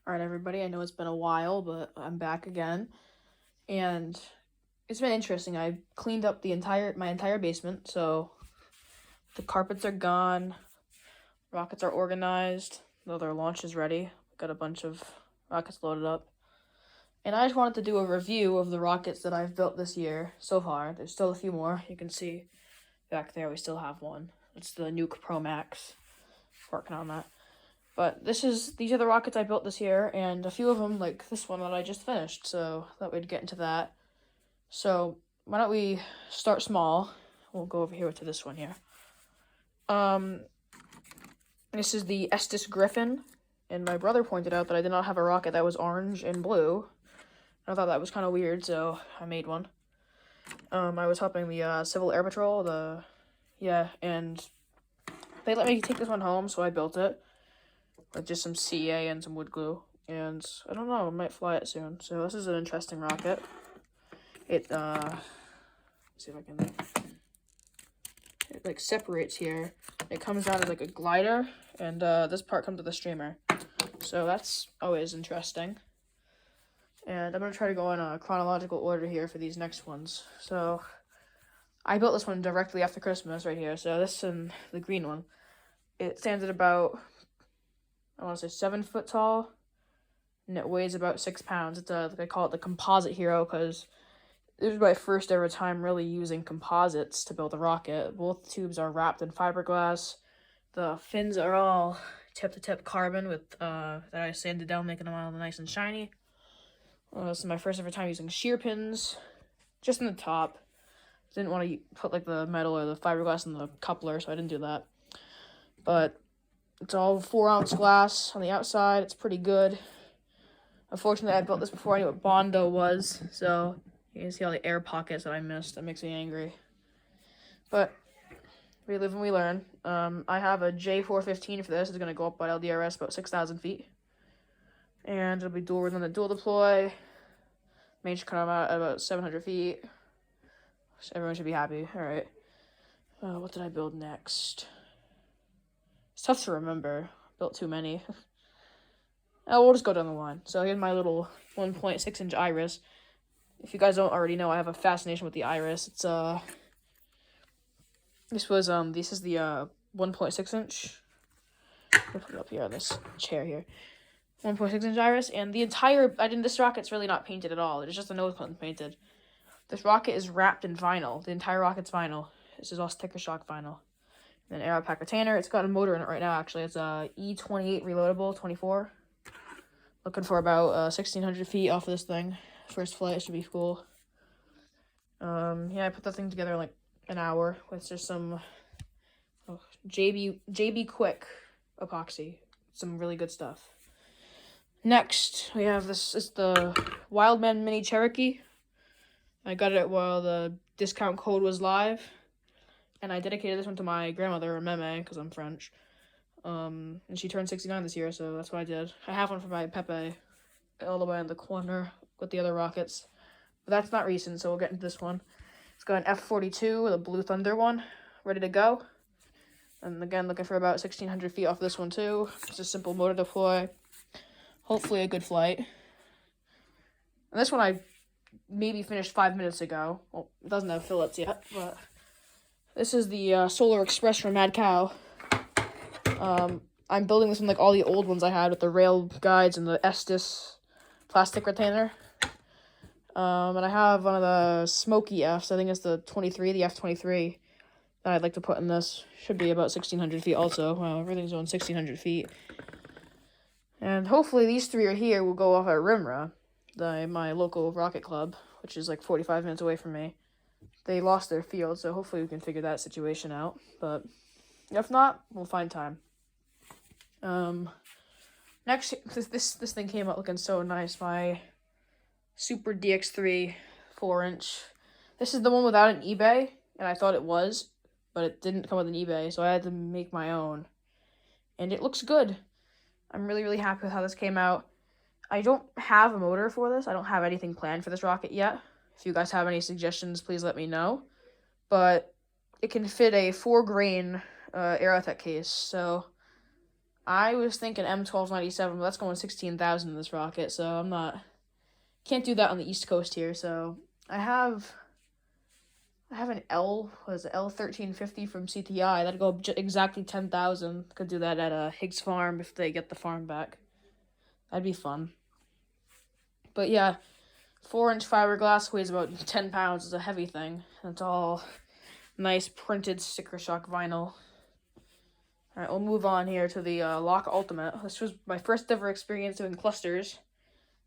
All right, everybody. I know it's been a while, but I'm back again, and it's been interesting. I cleaned up my entire basement, so the carpets are gone, rockets are organized, though their launch is ready. Got a bunch of rockets loaded up, and I just wanted to do a review of the rockets that I've built this year so far. There's still a few more. You can see back there we still have one. It's the Nuke Pro Max. Working on that. But these are the rockets I built this year, and a few of them, like this one that I just finished, so thought we'd get into that. So why don't we start small? We'll go over here to this one here. This is the Estes Griffin, and my brother pointed out that I did not have a rocket that was orange and blue. I thought that was kind of weird, so I made one. I was helping the Civil Air Patrol, and they let me take this one home, so I built it with just some CA and some wood glue, and I don't know, I might fly it soon. So this is an interesting rocket. It see if I can. It like separates here. It comes down as like a glider, and this part comes with a streamer. So that's always interesting. And I'm gonna try to go in a chronological order here for these next ones. So I built this one directly after Christmas right here. So this and the green one. It stands at about, I want to say 7 foot tall, and it weighs about 6 pounds. It's I call it the composite hero because this was my first ever time really using composites to build a rocket. Both tubes are wrapped in fiberglass. The fins are all tip-to-tip carbon with that I sanded down, making them all nice and shiny. This is my first ever time using shear pins, just in the top. Didn't want to put like the metal or the fiberglass in the coupler, so I didn't do that. But it's all 4-ounce glass on the outside. It's pretty good. Unfortunately, I built this before I knew what Bondo was, so you can see all the air pockets that I missed. That makes me angry. But we live and we learn. I have a J415 for this. It's going to go up by LDRS about 6,000 feet. And it'll be dual rhythm and dual deploy. Main should come out at about 700 feet. So everyone should be happy. All right. What did I build next? It's tough to remember. Built too many. We'll just go down the line. So here's my little 1.6-inch iris. If you guys don't already know, I have a fascination with the iris. It's this is the 1.6-inch. I'll put it up here on this chair here. 1.6-inch iris, and this rocket's really not painted at all. It's just the nose button painted. This rocket is wrapped in vinyl. The entire rocket's vinyl. This is all sticker shock vinyl. And an aero pack retainer. It's got a motor in it right now, actually. It's a E28 reloadable 24. Looking for about 1,600 feet off of this thing. First flight should be cool. I put that thing together in like an hour with just some JB Quick epoxy. Some really good stuff. Next, we have this is the Wildman Mini Cherokee. I got it while the discount code was live. And I dedicated this one to my grandmother, Meme, because I'm French. And she turned 69 this year, so that's what I did. I have one for my Pepe, all the way in the corner with the other rockets. But that's not recent, so we'll get into this one. It's got an F-42 with a Blue Thunder one, ready to go. And again, looking for about 1,600 feet off this one too. Just a simple motor deploy. Hopefully a good flight. And this one I maybe finished 5 minutes ago. Well, it doesn't have fillets yet, but this is the Solar Express from Mad Cow. I'm building this one like all the old ones I had with the rail guides and the Estes plastic retainer. And I have one of the Smoky Fs. I think it's the F-23 that I'd like to put in this. Should be about 1,600 feet also. Wow, everything's on 1,600 feet. And hopefully these three are here will go off at Rimra, my local rocket club, which is like 45 minutes away from me. They lost their field, so hopefully we can figure that situation out. But if not, we'll find time. Next, this thing came out looking so nice. My Super DX3 4-inch. This is the one without an eBay, and I thought it was, but it didn't come with an eBay, so I had to make my own. And it looks good. I'm really, really happy with how this came out. I don't have a motor for this. I don't have anything planned for this rocket yet. If you guys have any suggestions, please let me know. But it can fit a 4-grain Aerotech case, so I was thinking M1297, but that's going 16,000 in this rocket, so can't do that on the East Coast here. So I have an L1350 from CTI. That'd go up exactly 10,000. Could do that at a Higgs Farm if they get the farm back. That'd be fun. But yeah, 4-inch fiberglass weighs about 10 pounds. It's a heavy thing. It's all nice printed sticker shock vinyl. Alright, we'll move on here to the Lock Ultimate. This was my first ever experience doing clusters.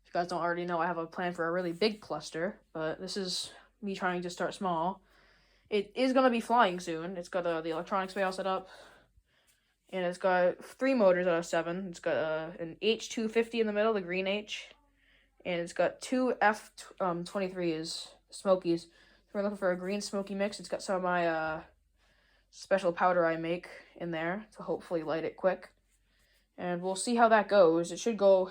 If you guys don't already know, I have a plan for a really big cluster, but this is me trying to start small. It is going to be flying soon. It's got the electronics bay all set up, and it's got 3 motors out of 7. It's got an H250 in the middle, the green H, and it's got 2 F23s, Smokies. So we're looking for a green smoky mix. It's got some of my special powder I make in there to hopefully light it quick. And we'll see how that goes. It should go...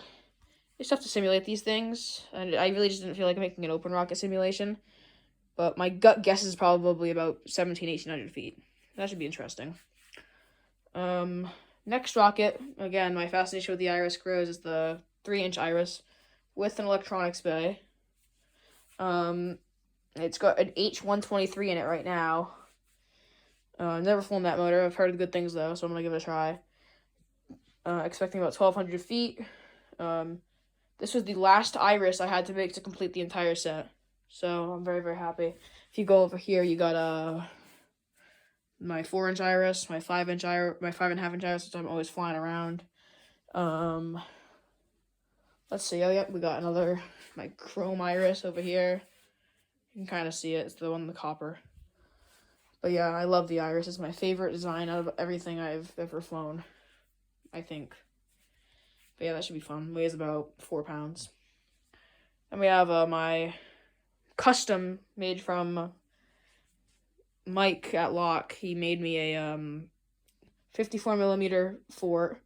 It's tough to simulate these things, and I really just didn't feel like making an open rocket simulation. But my gut guess is probably about 1,800 feet. That should be interesting. Next rocket, again, my fascination with the Iris grows, is the 3-inch Iris with an electronics bay. It's got an H123 in it right now. Never flown that motor. I've heard good things, though, so I'm going to give it a try. Expecting about 1,200 feet. This was the last Iris I had to make to complete the entire set. So I'm very, very happy. If you go over here, you got my 4-inch Iris, my 5-inch Iris, my 5.5-inch Iris, which I'm always flying around. Let's see. Oh, yep, we got my chrome Iris over here. You can kind of see it. It's the one in the copper. But yeah, I love the Iris. It's my favorite design out of everything I've ever flown, I think. But yeah, that should be fun. Weighs about 4 pounds. And we have my custom made from Mike at Lock. He made me a 54mm fort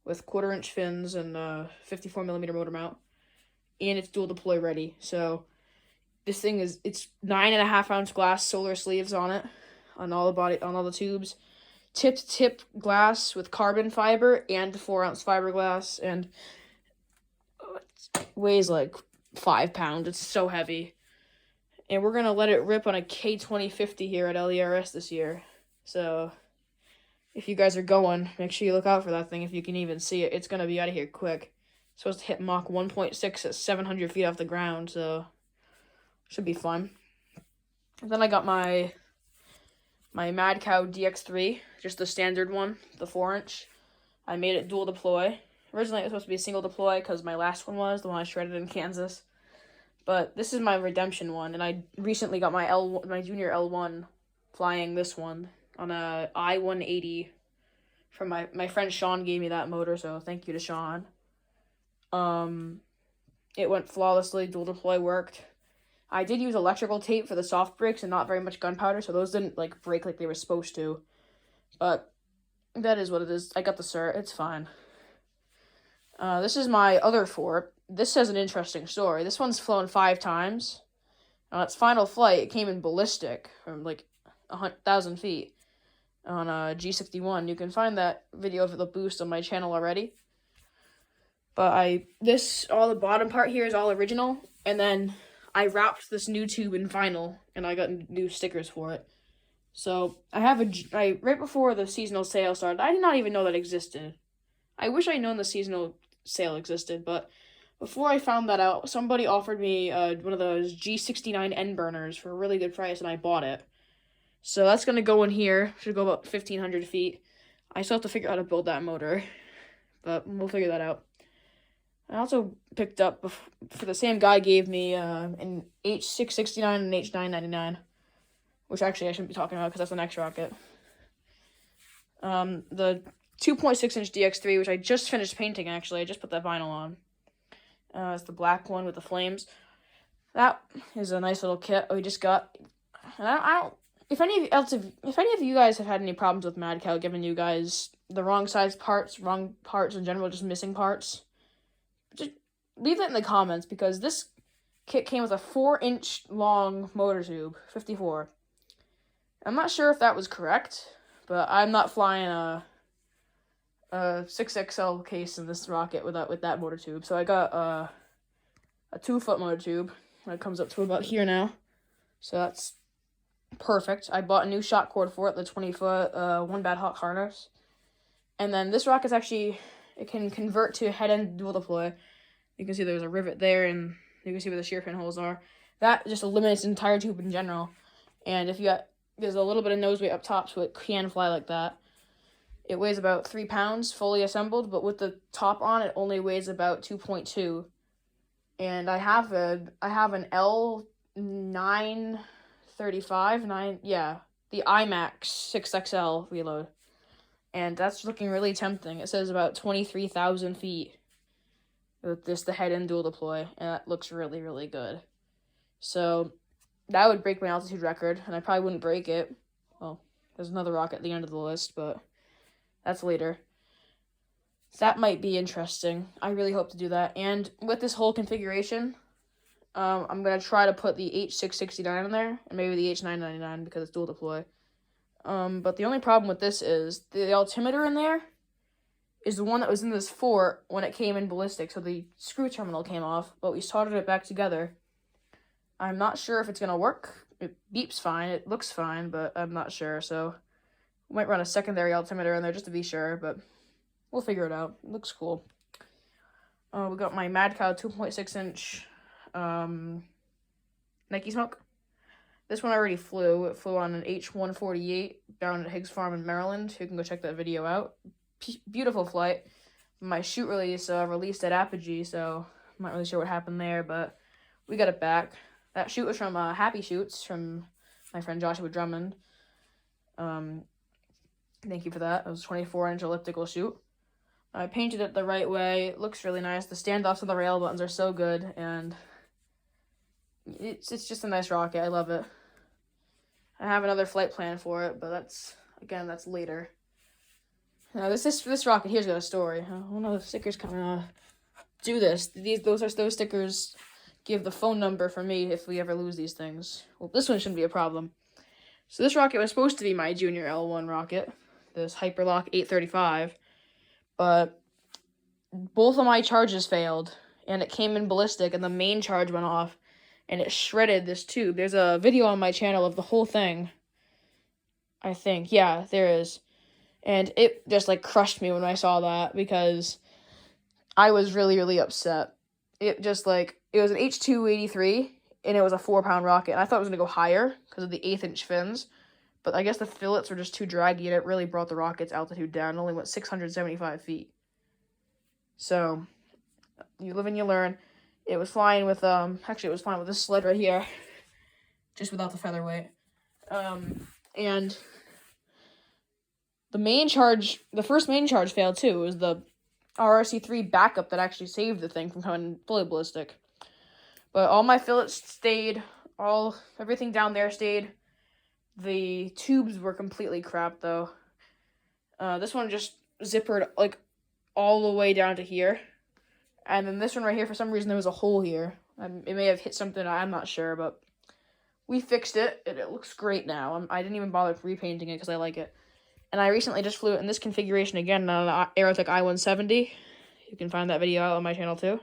with 1/4-inch fins and 54mm motor mount, and it's dual deploy ready. So this thing it's 9.5-ounce glass solar sleeves on it, on all the tubes, tip to tip glass with carbon fiber and 4-ounce fiberglass, and it weighs like 5 pounds. It's so heavy. And we're going to let it rip on a K2050 here at LERS this year. So if you guys are going, make sure you look out for that thing if you can even see it. It's going to be out of here quick. It's supposed to hit Mach 1.6 at 700 feet off the ground, so should be fun. And then I got my Mad Cow DX3, just the standard one, the 4-inch. I made it dual deploy. Originally it was supposed to be a single deploy because my last one was the one I shredded in Kansas. But this is my redemption one, and I recently got my junior L1 flying this one on a I-180 from my friend Sean gave me that motor, so thank you to Sean. It went flawlessly, dual deploy worked. I did use electrical tape for the soft brakes and not very much gunpowder, so those didn't break like they were supposed to. But that is what it is. I got the cert, it's fine. This is my other fort. This has an interesting story. This one's flown 5 times. On its final flight, it came in ballistic from 1,000 feet on a G61. You can find that video of the boost on my channel already. But all the bottom part here is all original, and then I wrapped this new tube in vinyl, and I got new stickers for it. So right before the seasonal sale started, I did not even know that existed. I wish I'd known the seasonal sale existed, but before I found that out, somebody offered me one of those G69 N burners for a really good price, and I bought it. So that's going to go in here. Should go about 1,500 feet. I still have to figure out how to build that motor, but we'll figure that out. I also picked up, for the same guy gave me an H669 and an H999, which actually I shouldn't be talking about because that's the next rocket. The 2.6-inch DX3, which I just finished painting, actually. I just put that vinyl on. It's the black one with the flames. That is a nice little kit we just got. And I don't... If any of you guys have had any problems with Mad Cow giving you guys the wrong parts in general, just missing parts, just leave that in the comments, because this kit came with a 4-inch long motor tube, 54. I'm not sure if that was correct, but I'm not flying 6XL case in this rocket with that motor tube. So I got a 2-foot motor tube. It comes up to about here now. So that's perfect. I bought a new shot cord for it, the 20-foot one bad hot harness. And then this rocket's actually, it can convert to head end dual deploy. You can see there's a rivet there, and you can see where the shear pin holes are. That just eliminates the entire tube in general. And if you got, there's a little bit of nose weight up top, so it can fly like that. It weighs about 3 pounds fully assembled, but with the top on, it only weighs about 2.2. And I have an L935, the IMAX 6XL reload. And that's looking really tempting. It says about 23,000 feet with this, the head-end dual deploy, and that looks really, really good. So that would break my altitude record, and I probably wouldn't break it. Well, there's another rocket at the end of the list, but that's later. So that might be interesting. I really hope to do that. And with this whole configuration, I'm going to try to put the H669 in there, and maybe the H999 because it's dual deploy. But the only problem with this is the altimeter in there is the one that was in this fort when it came in ballistic. So the screw terminal came off, but we soldered it back together. I'm not sure if it's going to work. It beeps fine. It looks fine, but I'm not sure. So we might run a secondary altimeter in there just to be sure, but we'll figure it out. It looks cool. We got my Mad Cow 2.6-inch Nike Smoke. This one already flew. It flew on an H148 down at Higgs Farm in Maryland. You can go check that video out. Beautiful flight. My shoot release released at Apogee, so I'm not really sure what happened there, but we got it back. That shoot was from Happy Shoots from my friend Joshua Drummond. Thank you for that. It was a 24-inch elliptical shoot. I painted it the right way. It looks really nice. The standoffs on the rail buttons are so good, and it's just a nice rocket. I love it. I have another flight plan for it, but that's later. Now this rocket here's got a story. Oh no, the sticker's coming off. Do this. Those stickers give the phone number for me if we ever lose these things. Well, this one shouldn't be a problem. So this rocket was supposed to be my junior L1 rocket, this Hyperlock 835, but both of my charges failed, and it came in ballistic, and the main charge went off, and it shredded this tube. There's a video on my channel of the whole thing, I think. Yeah, there is. And it just, crushed me when I saw that, because I was really, really upset. It was an H283, and it was a 4-pound rocket. And I thought it was going to go higher because of the 1/8-inch fins. But I guess the fillets were just too draggy, and it really brought the rocket's altitude down. It only went 675 feet. So, you live and you learn. It was flying with, it was flying with this sled right here. Just without the featherweight. And the first main charge failed too. It was the RRC-3 backup that actually saved the thing from coming fully ballistic. But all my fillets stayed, everything down there stayed. The tubes were completely crap though. This one just zippered all the way down to here. And then this one right here, for some reason, there was a hole here. It may have hit something, I'm not sure, but we fixed it, and it looks great now. I didn't even bother repainting it because I like it. And I recently just flew it in this configuration again on an Aerotech I-170. You can find that video out on my channel too.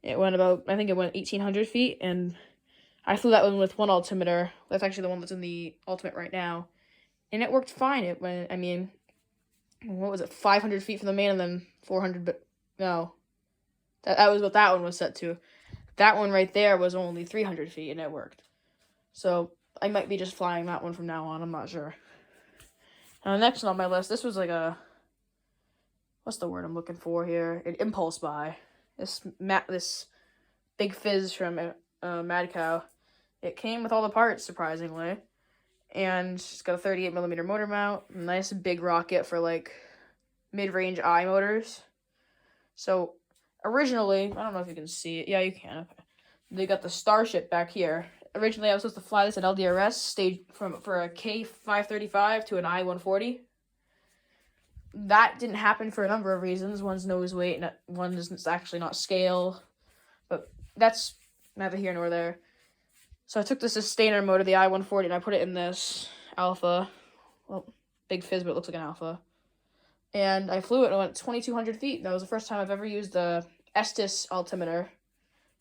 It went I think it went 1,800 feet, and I flew that one with one altimeter. That's actually the one that's in the Ultimate right now. And it worked fine. It went, what was it, 500 feet from the main and then 400, but no. That was what that one was set to. That one right there was only 300 feet, and it worked. So I might be just flying that one from now on. I'm not sure. Next on my list, this was what's the word I'm looking for here? An impulse buy. This big fizz from Mad Cow. It came with all the parts, surprisingly. And it's got a 38mm motor mount. A nice big rocket for, mid-range eye motors. So, originally, I don't know if you can see it. Yeah, you can. Okay. They got the Starship back here. Originally, I was supposed to fly this at LDRS, stage for a K535 to an I-140. That didn't happen for a number of reasons. One's nose weight, and one is actually not scale. But that's neither here nor there. So I took the sustainer motor, the I-140, and I put it in this Alpha. Well, big fizz, but it looks like an Alpha. and I flew it and it went 2,200 feet. That was the first time I've ever used the Estes altimeter,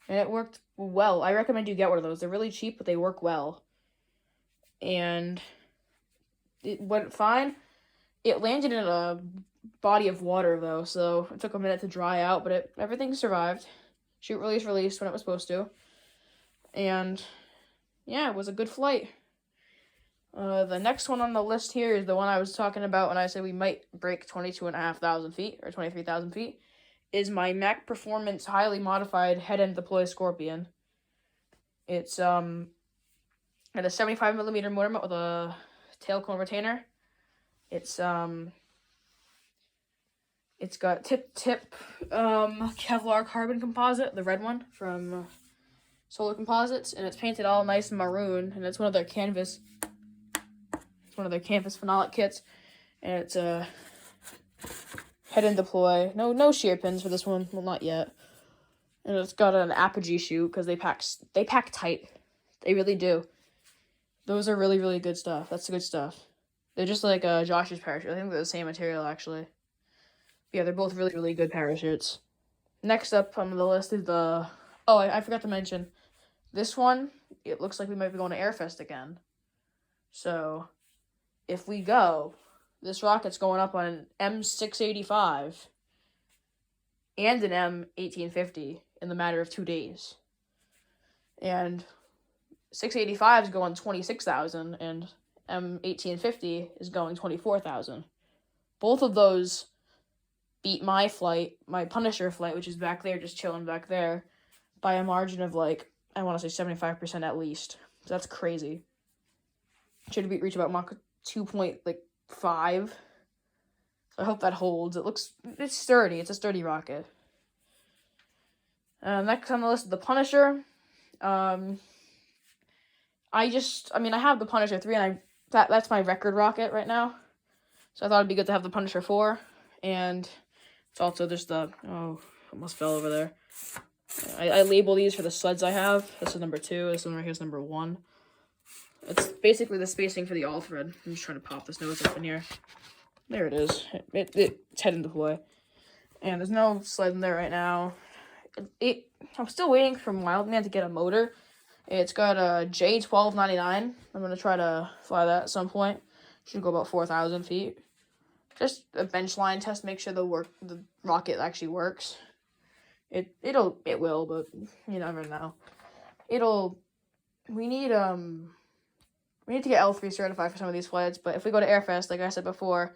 and it worked well. I recommend you get one of those. They're really cheap, but they work well. And it went fine. It landed in a body of water, though, so it took a minute to dry out, but everything survived. Shoot, release, released when it was supposed to. And, yeah, it was a good flight. The next one on the list here is the one I was talking about when I said we might break 22,500 feet, or 23,000 feet, is my Mac Performance highly modified head-end deploy Scorpion. It's, at a 75mm motor mount with a tail cone retainer. It's got tip Kevlar carbon composite, the red one from Solar Composites, and it's painted all nice maroon, and it's one of their canvas phenolic kits, and it's a head and deploy. No shear pins for this one, well, not yet. And it's got an apogee chute because they pack tight. They really do. Those are really, really good stuff. That's the good stuff. They're just like Josh's parachute. I think they're the same material, actually. Yeah, they're both really, really good parachutes. Next up on the list is the... Oh, I forgot to mention. This one, it looks like we might be going to Airfest again. So, if we go, this rocket's going up on an M685 and an M1850 in the matter of 2 days. And 685 is going 26,000, and M1850 is going 24,000. Both of those beat my Punisher flight, which is back there, just chilling back there, by a margin of, like, I want to say 75% at least. So that's crazy. Should reach about Mach 2.5. So I hope that holds. It's sturdy. It's a sturdy rocket. Next on the list is the Punisher. I have the Punisher 3, and that's my record rocket right now. So I thought it'd be good to have the Punisher 4, and it's also just almost fell over there. I label these for the sleds I have. This is number 2. This one right here is number 1. It's basically the spacing for the all thread. I'm just trying to pop this nose up in here. There it is. It's head and deploy. And there's no sled in there right now. I'm still waiting for Wildman to get a motor. It's got a J1299. I'm going to try to fly that at some point. Should go about 4,000 feet. Just a bench line test, make sure the rocket actually works. It will, but you never know. We need to get L3 certified for some of these flights, but if we go to Airfest, like I said before,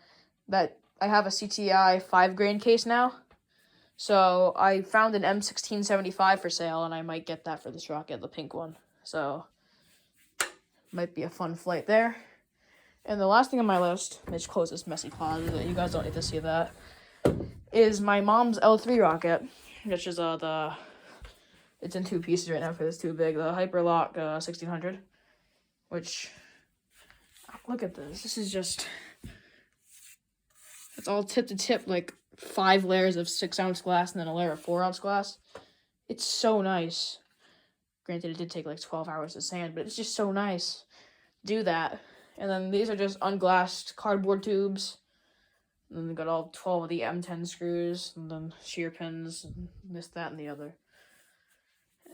that I have a CTI 5-grain case now. So I found an M1675 for sale, and I might get that for this rocket, the pink one. So might be a fun flight there. And the last thing on my list, let's close this messy closet, you guys don't need to see that, is my mom's L3 rocket, which is it's in 2 pieces right now because it's too big, the Hyperlock 1600, which, look at this, this is just, it's all tip to tip, like 5 layers of 6-ounce glass and then a layer of 4-ounce glass. It's so nice. Granted, it did take like 12 hours to sand, but it's just so nice. Do that. And then these are just unglassed cardboard tubes. And then we got all 12 of the M10 screws, and then shear pins, and this, that, and the other.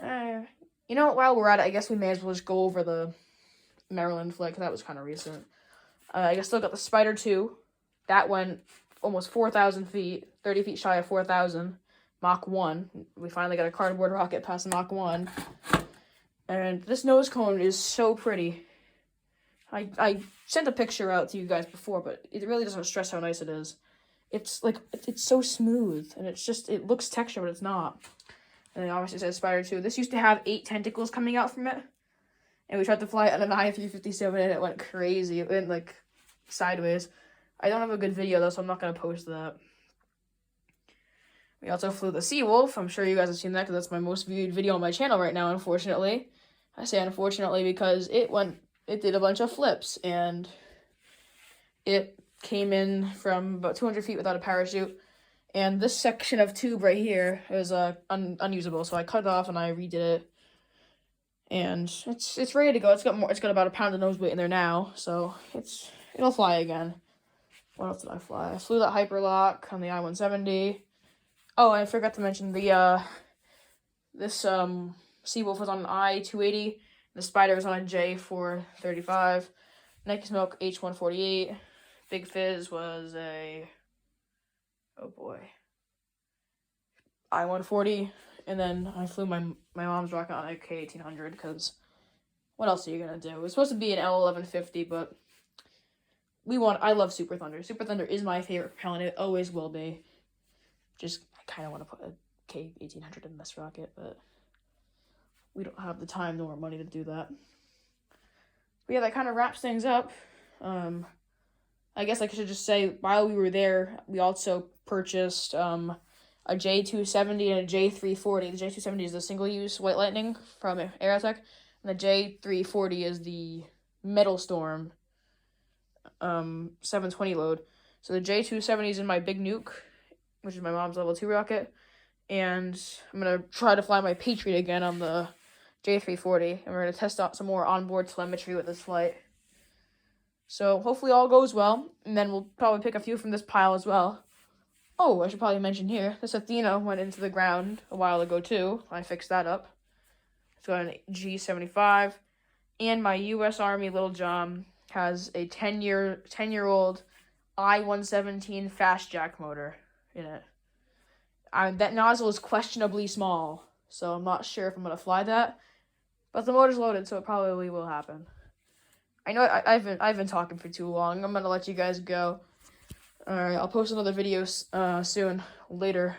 While we're at it, I guess we may as well just go over the Maryland flight, because that was kind of recent. I still got the Spider 2. That went almost 4,000 feet, 30 feet shy of 4,000. Mach 1. We finally got a cardboard rocket past Mach 1. And this nose cone is so pretty. I sent a picture out to you guys before, but it really doesn't stress how nice it is. It's so smooth, and it looks textured, but it's not. And it obviously says Spider 2. This used to have 8 tentacles coming out from it, and we tried to fly it on an I-357, and it went crazy. It went, like, sideways. I don't have a good video, though, so I'm not going to post that. We also flew the Seawolf. I'm sure you guys have seen that, because that's my most viewed video on my channel right now, unfortunately. I say unfortunately because it did a bunch of flips, and it came in from about 200 feet without a parachute, and this section of tube right here is unusable, so I cut it off and I redid it, and it's ready to go. It's got about a pound of nose weight in there now, so it'll fly again. What else did I fly? I flew that Hyperlock on the I-170. Oh, I forgot to mention the this Seawolf was on an I-280. The Spider was on a J435. Nike Smoke H148. Big Fizz was a, oh boy, I-140. And then I flew my mom's rocket on a K1800 because what else are you gonna do? It was supposed to be an L1150, but I love Super Thunder. Super Thunder is my favorite propellant. It always will be. Just, I kind of want to put a K1800 in this rocket, but we don't have the time nor money to do that. But yeah, that kind of wraps things up. I guess I should just say, while we were there, we also purchased a J270 and a J340. The J270 is the single-use White Lightning from Aerotech, and the J340 is the Metal Storm 720 load. So the J270 is in my Big Nuke, which is my mom's level 2 rocket, and I'm going to try to fly my Patriot again on the J340, and we're going to test out some more onboard telemetry with this flight. So hopefully all goes well, and then we'll probably pick a few from this pile as well. Oh, I should probably mention here, this Athena went into the ground a while ago too. I fixed that up. It's got an G75, and my U.S. Army Little John has a 10-year-old I-117 fast jack motor in it. That nozzle is questionably small, so I'm not sure if I'm going to fly that, but the motor's loaded, so it probably will happen. I know I've been talking for too long. I'm going to let you guys go. All right, I'll post another video soon, later.